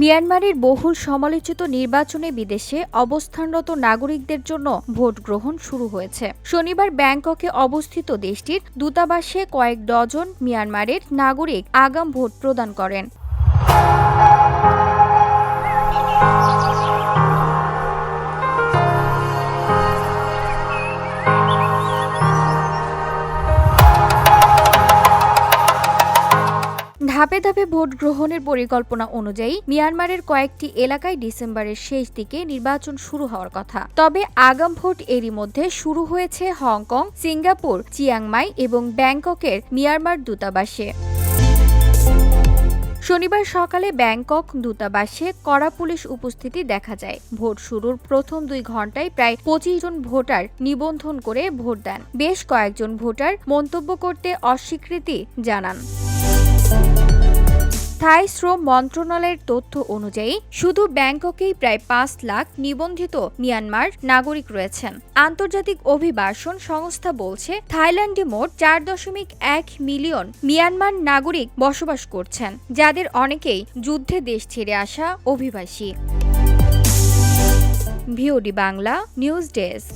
মিয়ানমারের বহুল সমালোচিত নির্বাচনে বিদেশে অবস্থানরত নাগরিকদের জন্য ভোট গ্রহণ শুরু হয়েছে। শনিবার ব্যাংককে অবস্থিত দেশটির দূতাবাসে কয়েক ডজন মিয়ানমারের নাগরিক আগাম ভোট প্রদান করেন। ধাপে ধাপে ভোট গ্রহণের পরিকল্পনা অনুযায়ী মিয়ানমারের কয়েকটি এলাকায় ডিসেম্বরের শেষ দিকে নির্বাচন শুরু হওয়ার কথা। তবে আগাম ভোট এরই মধ্যে শুরু হয়েছে হংকং, সিঙ্গাপুর, চিয়াংমাই এবং ব্যাংককের মিয়ানমার দূতাবাসে। শনিবার সকালে ব্যাংকক দূতাবাসে কড়া পুলিশ উপস্থিতি দেখা যায়। ভোট শুরুর প্রথম ২ ঘন্টায় প্রায় ২৫ জন ভোটার নিবন্ধন করে ভোট দেন। বেশ কয়েকজন ভোটার মন্তব্য করতে অস্বীকৃতি জানান। থাই শ্রম মন্ত্রণালয়ের তথ্য অনুযায়ী শুধু ব্যাংককেই প্রায় ৫ লাখ নিবন্ধিত মিয়ানমার নাগরিক রয়েছেন। আন্তর্জাতিক অভিবাসন সংস্থা বলছে, থাইল্যান্ডে মোট ৪.১ মিলিয়ন মিয়ানমার নাগরিক বসবাস করছেন, যাদের অনেকেই যুদ্ধে দেশ ছেড়ে আসা অভিবাসী। VOD Bangla news desk.